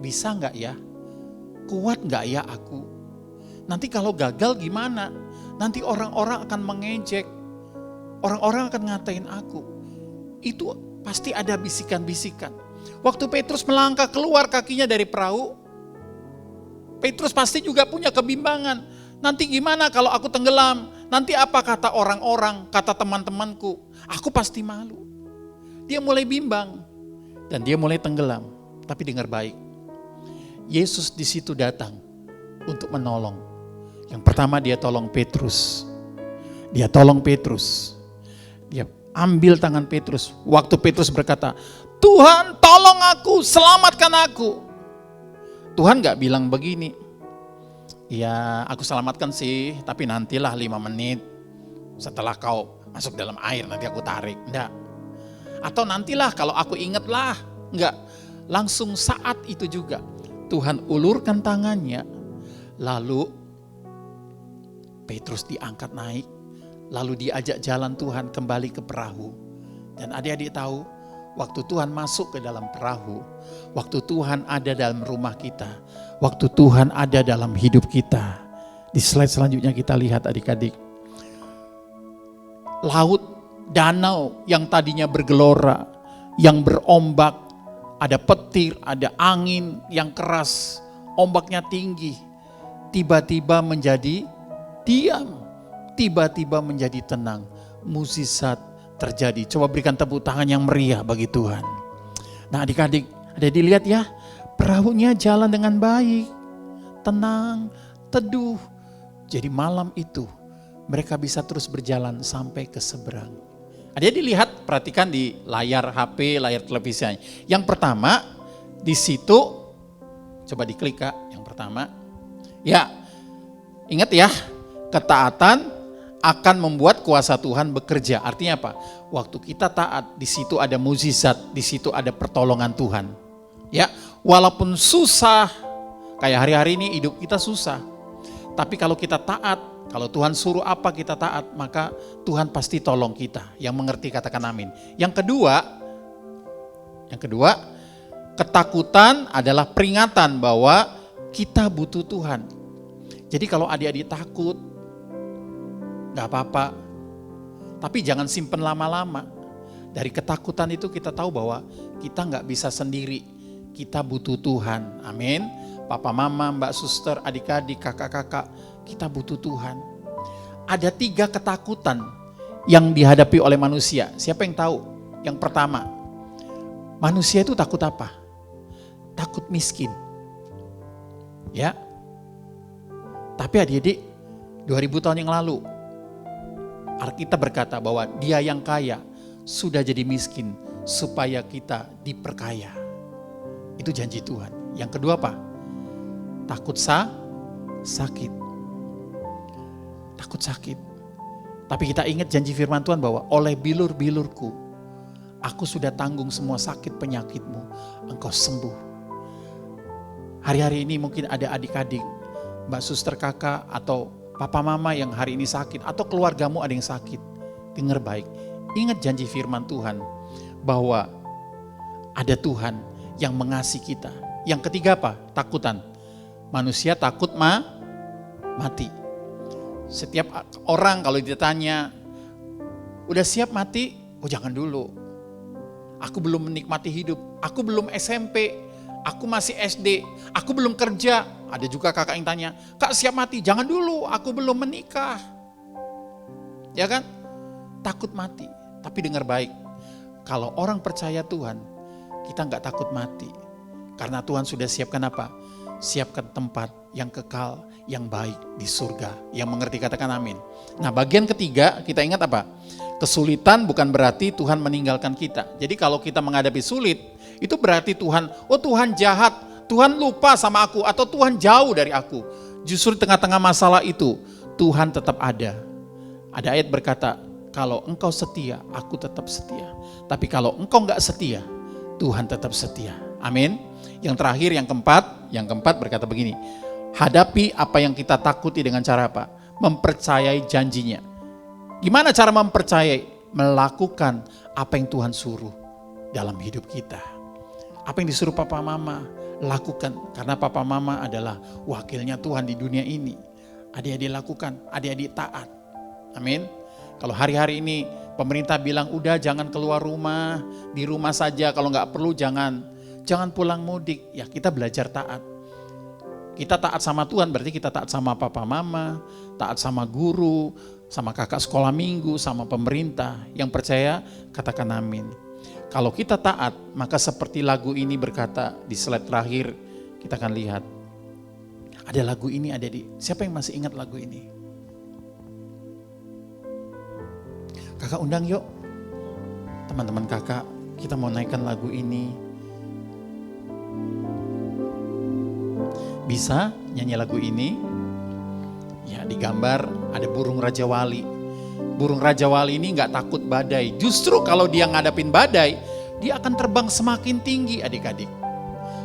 bisa gak ya? Kuat gak ya aku? Nanti kalau gagal gimana? Nanti orang-orang akan mengejek, orang-orang akan ngatain aku. Itu pasti ada bisikan-bisikan. Waktu Petrus melangkah keluar kakinya dari perahu, Petrus pasti juga punya kebimbangan. Nanti gimana kalau aku tenggelam? Nanti apa kata orang-orang, kata teman-temanku? Aku pasti malu. Dia mulai bimbang dan dia mulai tenggelam. Tapi dengar baik, Yesus di situ datang untuk menolong. Yang pertama dia tolong Petrus. Dia tolong Petrus. Dia ambil tangan Petrus. Waktu Petrus berkata, Tuhan tolong aku, selamatkan aku. Tuhan gak bilang begini, ya aku selamatkan sih, tapi nantilah 5 menit setelah kau masuk dalam air nanti aku tarik. Enggak. Atau nantilah kalau aku ingatlah. Enggak. Langsung saat itu juga Tuhan ulurkan tangannya, lalu Petrus diangkat naik, lalu diajak jalan Tuhan kembali ke perahu. Dan adik-adik tahu, waktu Tuhan masuk ke dalam perahu, waktu Tuhan ada dalam rumah kita, waktu Tuhan ada dalam hidup kita. Di slide selanjutnya kita lihat adik-adik. Laut, danau yang tadinya bergelora, yang berombak, ada petir, ada angin yang keras, ombaknya tinggi, tiba-tiba menjadi diam, tiba-tiba menjadi tenang. Mukjizat terjadi. Coba berikan tepuk tangan yang meriah bagi Tuhan. Nah adik-adik, ada dilihat ya, perahunya jalan dengan baik, tenang, teduh. Jadi malam itu mereka bisa terus berjalan sampai ke seberang. Ada dilihat, perhatikan di layar HP, layar televisinya. Yang pertama, di situ, coba diklik Kak, yang pertama. Ya, ingat ya, ketaatan akan membuat kuasa Tuhan bekerja. Artinya apa? Waktu kita taat, di situ ada mukjizat, di situ ada pertolongan Tuhan. Ya, walaupun susah, kayak hari-hari ini hidup kita susah. Tapi kalau kita taat, kalau Tuhan suruh apa kita taat, maka Tuhan pasti tolong kita. Yang mengerti katakan amin. Yang kedua, ketakutan adalah peringatan bahwa kita butuh Tuhan. Jadi kalau adik-adik takut, gak apa-apa. Tapi jangan simpen lama-lama. Dari ketakutan itu kita tahu bahwa kita gak bisa sendiri. Kita butuh Tuhan. Amin. Papa, mama, mbak, suster, adik-adik, kakak-kakak, kita butuh Tuhan. Ada 3 ketakutan yang dihadapi oleh manusia. Siapa yang tahu? Yang pertama, manusia itu takut apa? Takut miskin. Ya. Tapi adik-adik, 2000 tahun yang lalu, Alkitab berkata bahwa dia yang kaya sudah jadi miskin supaya kita diperkaya. Itu janji Tuhan. Yang kedua apa? Takut sakit. Takut sakit. Tapi kita ingat janji firman Tuhan bahwa oleh bilur-bilurku, aku sudah tanggung semua sakit penyakitmu, engkau sembuh. Hari-hari ini mungkin ada adik-adik, mbak suster kakak atau papa mama yang hari ini sakit, atau keluargamu ada yang sakit. Dengar baik, ingat janji firman Tuhan bahwa ada Tuhan yang mengasihi kita. Yang ketiga apa? Takutan. Manusia takut mati. Setiap orang kalau ditanya, udah siap mati? Oh jangan dulu. Aku belum menikmati hidup. Aku belum SMP. Aku masih SD. Aku belum kerja. Ada juga kakak yang tanya, Kak siap mati? Jangan dulu, aku belum menikah. Ya kan? Takut mati. Tapi dengar baik. Kalau orang percaya Tuhan, kita gak takut mati. Karena Tuhan sudah siapkan apa? Siapkan tempat yang kekal, yang baik di surga. Yang mengerti katakan amin. Nah bagian ketiga kita ingat apa? Kesulitan bukan berarti Tuhan meninggalkan kita. Jadi kalau kita menghadapi sulit, itu berarti Tuhan, oh Tuhan jahat, Tuhan lupa sama aku, atau Tuhan jauh dari aku. Justru di tengah-tengah masalah itu, Tuhan tetap ada. Ada ayat berkata, kalau engkau setia, aku tetap setia. Tapi kalau engkau enggak setia, Tuhan tetap setia. Amin. Yang terakhir, yang keempat berkata begini, hadapi apa yang kita takuti dengan cara apa? Mempercayai janjinya. Gimana cara mempercayai? Melakukan apa yang Tuhan suruh dalam hidup kita. Apa yang disuruh papa mama, lakukan. Karena papa mama adalah wakilnya Tuhan di dunia ini. Adik-adik lakukan, adik-adik taat. Amin. Kalau hari-hari ini pemerintah bilang udah jangan keluar rumah, di rumah saja, kalau nggak perlu jangan pulang mudik. Ya kita belajar taat. Kita taat sama Tuhan berarti kita taat sama papa mama, taat sama guru, sama kakak sekolah minggu, sama pemerintah. Yang percaya katakan amin. Kalau kita taat, maka seperti lagu ini berkata di slide terakhir, kita akan lihat. Ada lagu ini ada di, siapa yang masih ingat lagu ini? Kakak undang yuk, teman-teman kakak, kita mau naikkan lagu ini. Bisa nyanyi lagu ini? Ya digambar ada burung Raja Wali. Burung Raja Wali ini gak takut badai. Justru kalau dia ngadapin badai, dia akan terbang semakin tinggi adik-adik.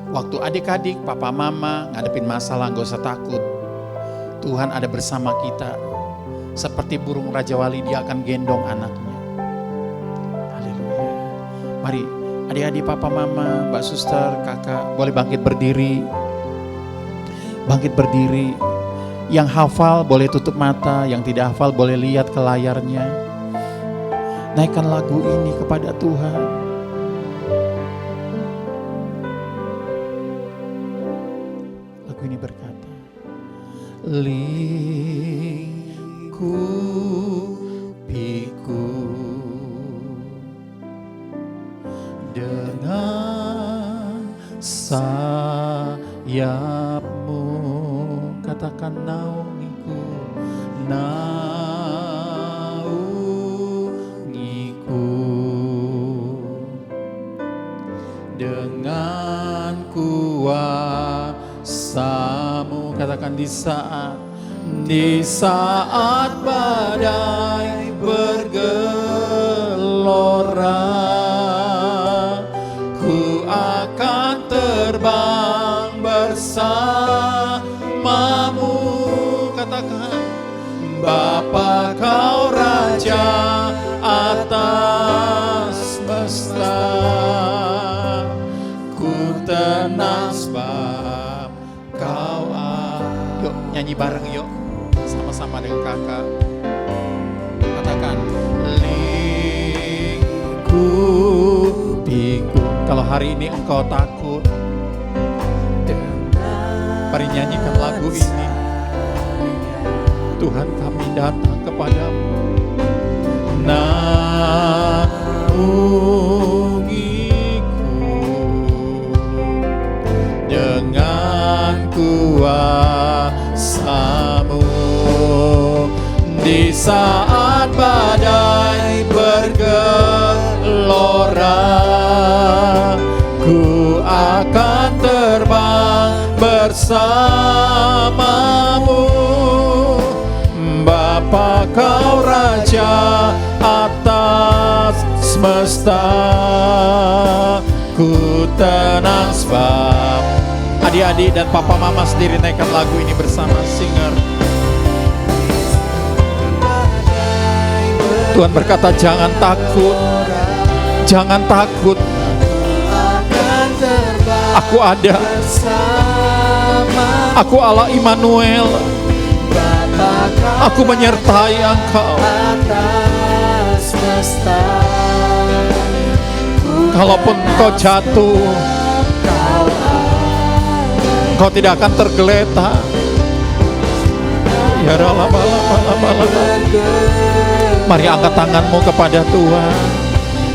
Waktu adik-adik, papa mama ngadepin masalah, gak usah takut. Tuhan ada bersama kita. Seperti burung Raja Wali, dia akan gendong anaknya. Haleluya. Mari adik-adik, papa mama, mbak suster, kakak, boleh bangkit berdiri. Bangkit berdiri. Yang hafal boleh tutup mata, yang tidak hafal boleh lihat ke layarnya. Naikkan lagu ini kepada Tuhan. Lagu ini berkata, lingkupiku dengan sayapmu, katakan naungiku, naungiku dengan kuasamu, katakan di saat badai bergelora, ku akan terbang bersamamu, katakan Bapa kau Raja atas semesta, ku tenang sebab kau Yuk nyanyi bareng yuk, sama-sama dengan kakak. Katakan lingkupiku. Kalau hari ini engkau takut, mari nyanyikan lagu ini. Tuhan, kami datang kepadamu, naungiku dengan kuasamu, di saat badai bergelora, ku akan terbang bersamamu. Bapa kau Raja atas semesta, ku tenang sebab. Adik-adik dan papa mama sendiri naikkan lagu ini bersama singer. Tuhan berkata jangan takut, jangan takut. Aku ada. Aku Allah Immanuel. Aku menyertai engkau. Kalaupun kau jatuh, kau tidak akan tergeletak. Ya Allah, mari angkat tanganmu kepada Tuhan.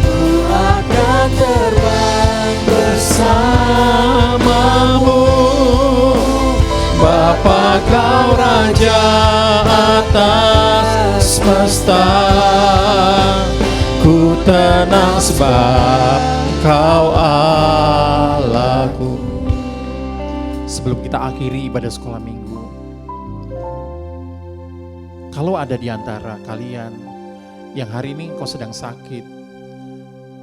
Ku akan terbang bersamamu, Bapa kau Raja atas semesta, ku tenang sebab kau Allahku. Sebelum kita akhiri ibadah sekolah minggu, kalau ada di antara kalian yang hari ini engkau sedang sakit,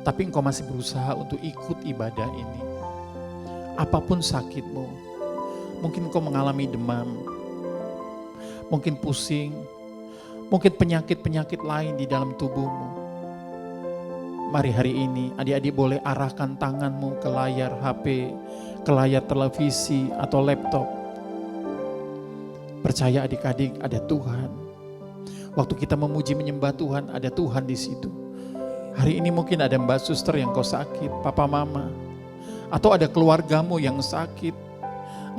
tapi engkau masih berusaha untuk ikut ibadah ini, apapun sakitmu, mungkin engkau mengalami demam, mungkin pusing, mungkin penyakit-penyakit lain di dalam tubuhmu. Mari hari ini adik-adik boleh arahkan tanganmu ke layar HP, ke layar televisi atau laptop. Percaya adik-adik, ada Tuhan. Waktu kita memuji menyembah Tuhan, ada Tuhan di situ. Hari ini mungkin ada mbak suster yang kau sakit, papa mama, atau ada keluargamu yang sakit.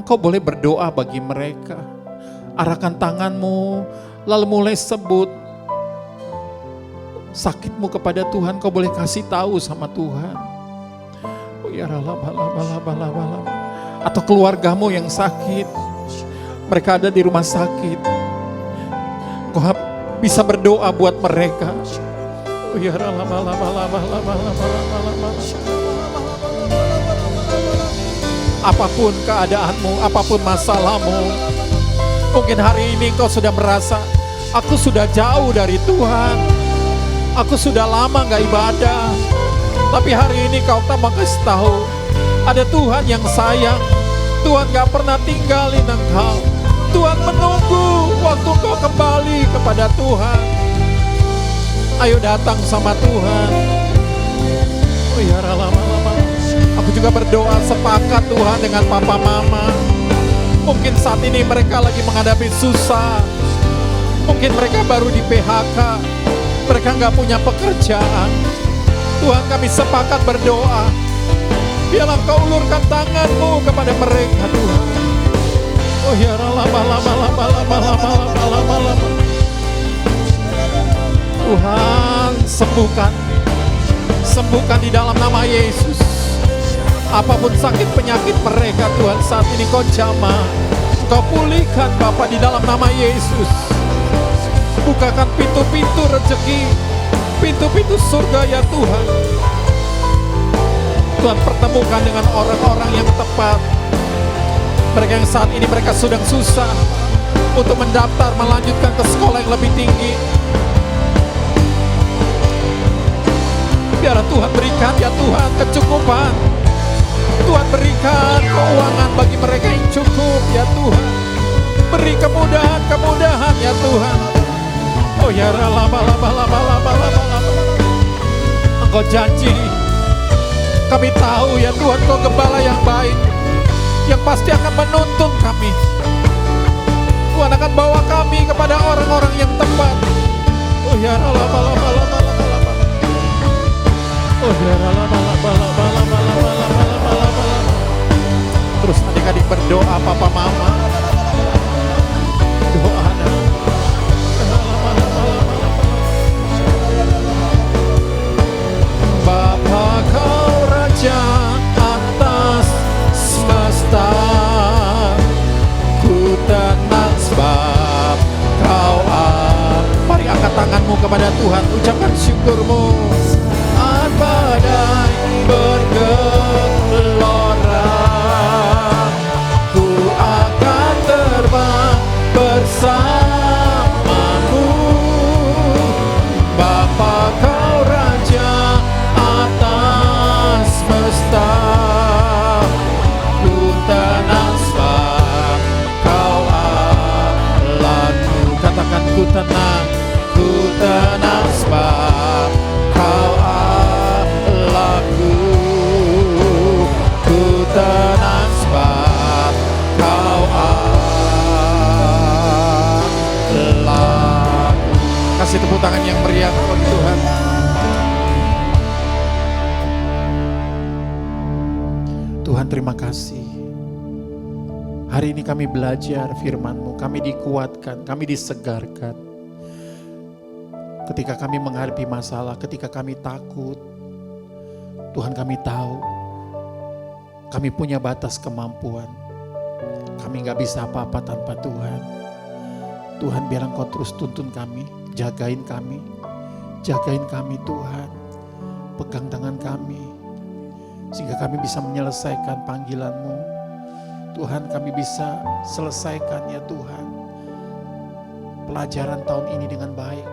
Engkau boleh berdoa bagi mereka. Arahkan tanganmu, lalu mulai sebut sakitmu kepada Tuhan. Kau boleh kasih tahu sama Tuhan. Oh ya Allah, bala. Atau keluargamu yang sakit, mereka ada di rumah sakit. Kau bisa berdoa buat mereka. Oh ya Allah, bala. Apapun keadaanmu, apapun masalahmu, mungkin hari ini kau sudah merasa, aku sudah jauh dari Tuhan, aku sudah lama gak ibadah, tapi hari ini kau tak mau kasih tahu, Ada Tuhan yang sayang. Tuhan gak pernah tinggalin engkau. Tuhan menunggu waktu engkau kembali kepada Tuhan. Ayo datang sama Tuhan. Oh ya, lama-lama. Aku juga berdoa sepakat Tuhan dengan papa mama. Mungkin saat ini mereka lagi menghadapi susah. Mungkin mereka baru di PHK. Mereka gak punya pekerjaan. Tuhan, kami sepakat berdoa. Biarlah Kau ulurkan tangan-Mu kepada mereka Tuhan. Oh ya, lama-lama. Tuhan, sembuhkan di dalam nama Yesus. Apapun sakit penyakit mereka Tuhan, saat ini Kau jamah, Kau pulihkan Bapa di dalam nama Yesus. Bukakan pintu-pintu rezeki, pintu-pintu surga ya Tuhan. Tuhan, pertemukan dengan orang-orang yang tepat. Mereka yang saat ini mereka sedang susah untuk mendaftar, melanjutkan ke sekolah yang lebih tinggi. Biarlah Tuhan berikan ya Tuhan kecukupan. Tuhan berikan keuangan bagi mereka yang cukup ya Tuhan. Beri kemudahan ya Tuhan. Oh ya, lama. Engkau janji, kami tahu ya Tuhan, Kau gembala yang baik, yang pasti akan menuntun kami. Tuhan akan bawa kami kepada orang-orang yang tepat. Oh ya, lama. Oh ya, lama. Terus adik-adik berdoa, papa mama. Doa. Bapa Kau Raja atas semesta, ku tenang sebab Kau Mari angkat tanganmu kepada Tuhan, ucapkan syukurmu. Saat badai bergelora, ku akan terbang bersamamu. Bapa Kau Raja atas semesta, ku tenang sebab Kau Allahku. Katakan ku tenang sebab Kau Allahku. Ku tenang sebab Kau Allahku. Kasih tepuk tangan yang meriah bagi Tuhan. Tuhan, terima kasih. Hari ini kami belajar firman-Mu, kami dikuatkan, kami disegarkan. Ketika kami menghadapi masalah, ketika kami takut, Tuhan, kami tahu kami punya batas kemampuan. Kami gak bisa apa-apa tanpa Tuhan. Tuhan, biar Engkau terus tuntun kami, jagain kami Tuhan. Pegang tangan kami, sehingga kami bisa menyelesaikan panggilan-Mu. Tuhan, kami bisa selesaikan ya Tuhan pelajaran tahun ini dengan baik.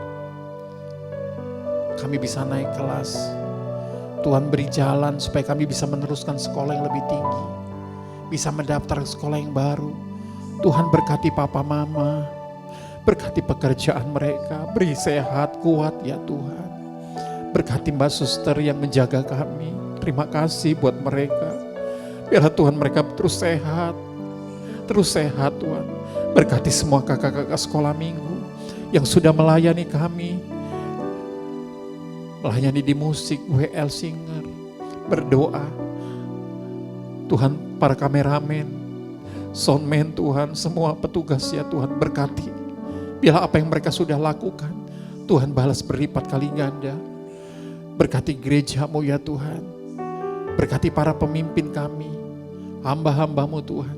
Kami bisa naik kelas. Tuhan, beri jalan supaya kami bisa meneruskan sekolah yang lebih tinggi. Bisa mendaftar ke sekolah yang baru. Tuhan, berkati papa mama. Berkati pekerjaan mereka. Beri sehat, kuat ya Tuhan. Berkati Mbak Suster yang menjaga kami. Terima kasih buat mereka. Biarlah Tuhan mereka terus sehat Tuhan. Berkati semua kakak-kakak sekolah minggu yang sudah melayani kami. Melayani di musik, WL Singer, berdoa. Tuhan, para kameramen, soundman Tuhan, semua petugas ya Tuhan, berkati. Biarlah apa yang mereka sudah lakukan, Tuhan balas berlipat kali ganda. Berkati gereja-Mu ya Tuhan. Berkati para pemimpin kami, hamba-hamba-Mu Tuhan.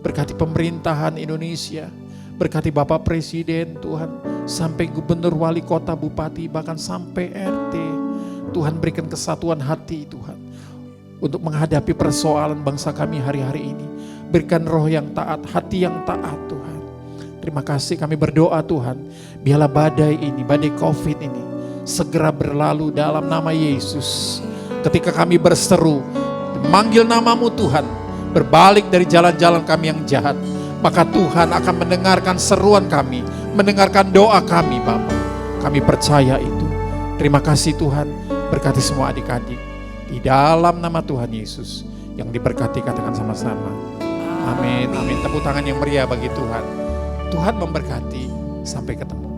Berkati pemerintahan Indonesia. Berkati Bapak Presiden Tuhan, sampai gubernur, wali kota, bupati, bahkan sampai RT. Tuhan, berikan kesatuan hati Tuhan, untuk menghadapi persoalan bangsa kami hari-hari ini. Berikan roh yang taat, hati yang taat Tuhan. Terima kasih, kami berdoa Tuhan, biarlah badai ini, badai COVID ini segera berlalu dalam nama Yesus. Ketika kami berseru, memanggil nama-Mu Tuhan, berbalik dari jalan-jalan kami yang jahat, maka Tuhan akan mendengarkan seruan kami, mendengarkan doa kami Bapa. Kami percaya itu. Terima kasih Tuhan, berkati semua adik-adik. Di dalam nama Tuhan Yesus, yang diberkati katakan sama-sama. Amin, amin. Tepuk tangan yang meriah bagi Tuhan. Tuhan memberkati, sampai ketemu.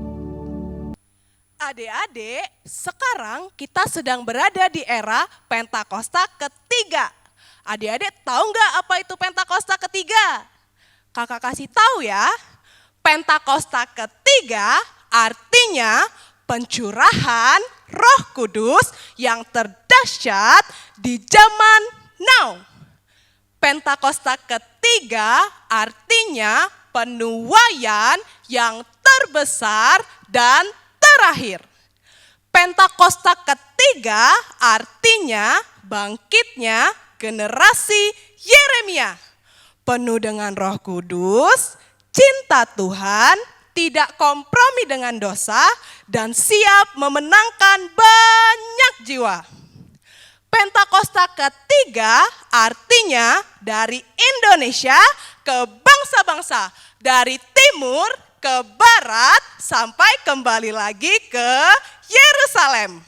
Adik-adik, sekarang kita sedang berada di era Pentakosta ketiga. Adik-adik tahu nggak apa itu Pentakosta ketiga? Kakak kasih tahu ya. Pentakosta ketiga artinya pencurahan Roh Kudus yang terdahsyat di zaman now. Pentakosta ketiga artinya penuaian yang terbesar dan terakhir. Pentakosta ketiga artinya bangkitnya generasi Yeremia. Penuh dengan Roh Kudus, cinta Tuhan, tidak kompromi dengan dosa, dan siap memenangkan banyak jiwa. Pentakosta ketiga artinya dari Indonesia ke bangsa-bangsa, dari timur ke barat sampai kembali lagi ke Yerusalem.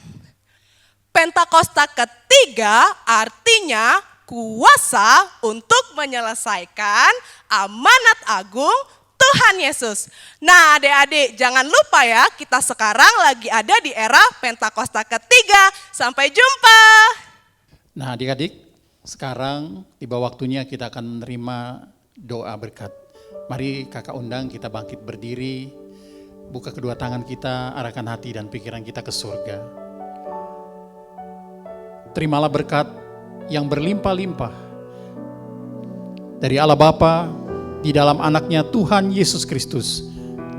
Pentakosta ketiga artinya kuasa untuk menyelesaikan amanat agung Tuhan Yesus. Nah adik-adik jangan lupa ya, kita sekarang lagi ada di era Pentakosta ketiga. Sampai jumpa. Nah adik-adik, sekarang tiba waktunya kita akan menerima doa berkat. Mari kakak undang kita bangkit berdiri, buka kedua tangan kita, arahkan hati dan pikiran kita ke surga. Terimalah berkat yang berlimpah-limpah dari Allah Bapa di dalam anaknya Tuhan Yesus Kristus,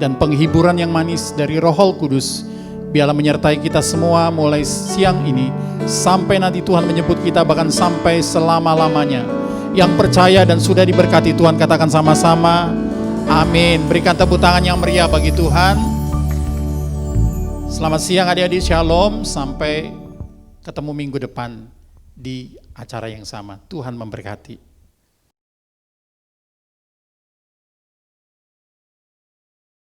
dan penghiburan yang manis dari Roh Kudus biarlah menyertai kita semua mulai siang ini sampai nanti Tuhan menyebut kita, bahkan sampai selama-lamanya. Yang percaya dan sudah diberkati Tuhan katakan sama-sama amin. Berikan tepuk tangan yang meriah bagi Tuhan. Selamat siang adik-adik, shalom, sampai ketemu minggu depan di acara yang sama. Tuhan memberkati.